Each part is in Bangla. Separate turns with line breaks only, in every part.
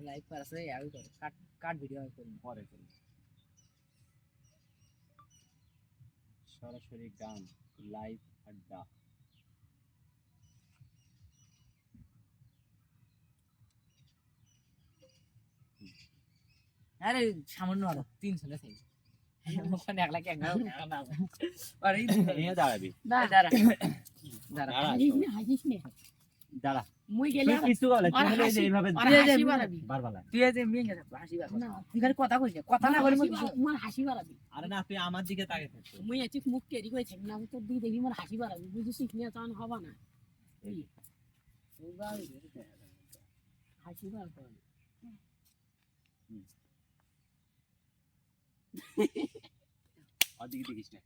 লাইভ করা আছে আমি করি কাট কাট ভিডিও আমি করি
পরে করি সরাসরি গান লাইভ আড্ডা
আরে সামান্য আরো 300 না চাই ওখানে 1 লাখ 11 না আরে
এই দাঁড়াবি
দাঁড়া দাঁড়া দাঁড়া
হাসিস নে
দাঁড়া
মুই গেলে
তুই কিছু বলে তুই হলে যে এইভাবে
হাসি বাড়াবি
বারবালা
তুই যে মিং গেছে হাসি বাড়া না তুই খালি কথা কইছিস কথা না বলে
মোর হাসি বাড়াবি
আরে না তুই আমার দিকে তাকিয়ে থাক
মুই এত মুখ কেরি কই থাকি না আমি তো দি দেখি মোর হাসি বাড়াবি বুঝিস কি না তান হবে না এই হাসি বাড়াবি
ওদিকে দেখিস না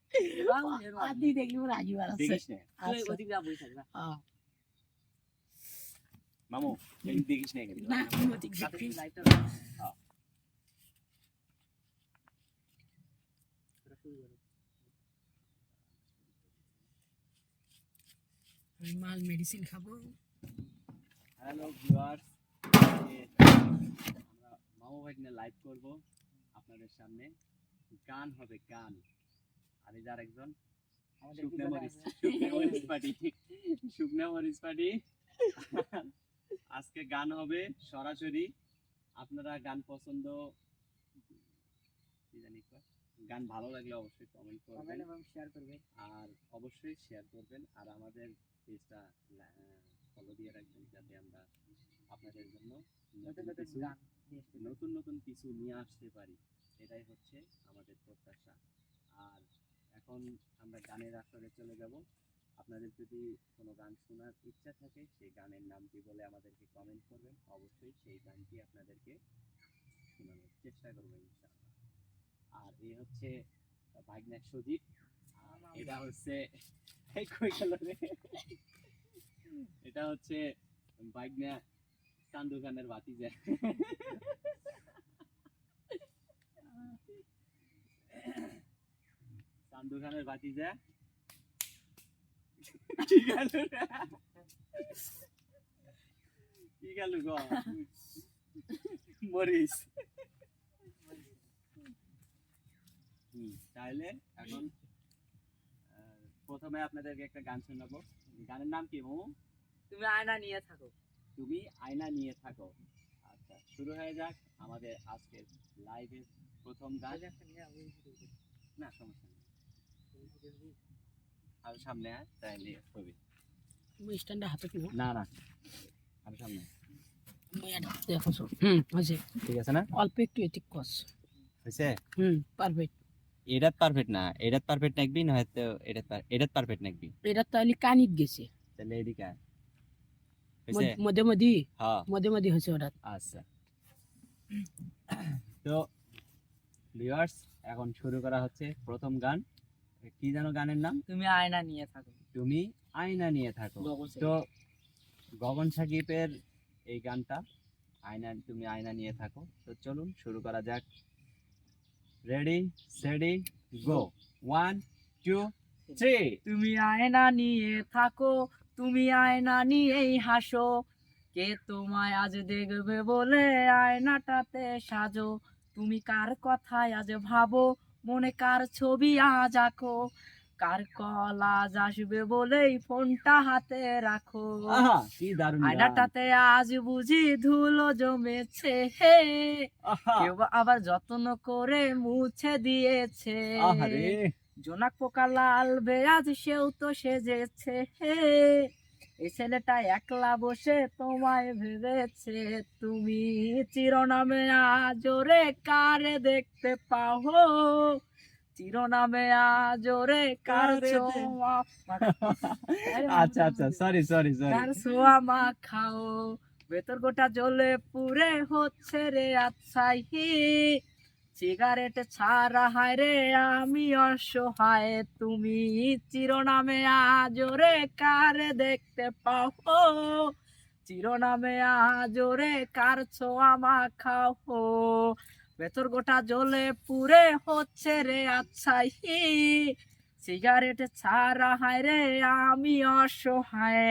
আদি দেখি মোর হাসি বাড়াচ্ছে
দেখিস না
তুই ওদিকে বই থাক না
মামু এই দেখিস না এখানে
না ওদিক দেখি
লাইটটা
আমি মাল মেডিসিন খাবো
হ্যালো ভিউয়ার্স আমরা মামু ভাই নিয়ে লাইভ করব আপনাদের সামনে গান হবে গান আর এই যার একজন
আমাদের
শুকনা মরিচ পার্টি আজকে গান হবে সরাসরি আপনারা গান পছন্দ কি জানি গান ভালো লাগলে অবশ্যই কমেন্ট করবেন
এবং শেয়ার করবে
আর অবশ্যই শেয়ার করবেন আর আমাদের পেজটা ফলো দিয়ে রাখবেন যাতে আমরা আপনাদের জন্য নতুন নতুন কিছু নিয়ে আসতে পারি এটাই হচ্ছে আমাদের প্রত্যাশা আর এখন আমরা গানের আসরে চলে যাব আপনাদের যদি কোনো গান শোনার ইচ্ছা থাকে সেই গানের নামটি বলে আমাদেরকে কমেন্ট করবেন অবশ্যই সেই গানটি আপনাদেরকে শোনানোর চেষ্টা করবো ইনশাআল্লাহ আর এই হচ্ছে ভাগনা সজীব এটা হচ্ছে এটা হচ্ছে ভাগনা চান্দু খানের ভাতিজা চান্দু খানের ভাতিজা কি গেল গো মরিস তাহলে এখন প্রথমে আপনাদেরকে একটা গান শোনাবো গানের নাম কি মামু
তুমি আয়না নিয়ে থাকো
তুমি আয়না নিয়ে থাকো আচ্ছা শুরু হয়ে যাক আমাদের আজকের লাইভের প্রথম গান না সমস্যা নেই আর সামনে আয় তাইলে হবে
মুই স্ট্যান্ডে হাতে কি
না না আর সামনে
মুই এটা দেখো আছে
ঠিক আছে না
অল্প একটু এটিক কস
হইছে
পারফেক্ট
এটা পারফেক্ট না এটা পারফেক্ট নাকবি না হয়তো এটা পারফেক্ট নাকবি
এটা তাহলে কানিক গেছে
তাহলে এদিকে আয়। হইছে
মধ্যে মধ্যে
হ্যাঁ
মধ্যে মধ্যে হয়েছে ওটা
আচ্ছা তো ভিউয়ার্স এখন শুরু করা হচ্ছে প্রথম গান কি জানো গানের নাম
তুমি আয়না নিয়ে থাকো
তুমি আয়না নিয়ে থাকো তো গগন সাকিবের এই গানটা তুমি আয়না নিয়ে থাকো তো চলুন শুরু করা যাক রেডি সেডি গো 1 2 3
তুমি আয়না নিয়ে থাকো তুমি আয়না নিয়েই হাসো কে তোমায় আজ দেখবে বলে আয়নাটাতে সাজো তুমি কার কথায় আজ ভাবো মনে কার ছবি আজ আঁকো কার কল আজ আসবে বলেই ফোনটা হাতে রাখো
আহা কি দারুণ
আয়নাটাতে আজ বুঝি ধুলো জমেছে হে কেউ আবার যত্ন করে মুছে দিয়েছে
আহারে
জোনাক পোকা লাল বেয়াজ সেও তো সেজেছে হে এই ছেলেটা একলা বসে তোমায় ভেবেছে তুমি চিরনামে আজরে কারে দেখতে পাও চিরনামে আজরে কার ছোঁয়া
আচ্ছা আচ্ছা সরি সরি সরি
কার ছোঁয়া মা খাও ভেতর গোটা জ্বলে পুরে হচ্ছে রে আচ্ছাই সিগারেট ছাড়া হায় রে আমি অসহায় তুমি চিরনামে আজরে কারে দেখতে পাও চিরনামে আজরে কার ছোঁয়া মাখাও ভেতর গোটা জ্বলে পুরে হচ্ছে রে আচ্ছাই সিগারেট ছাড়া হায় রে আমি অসহায়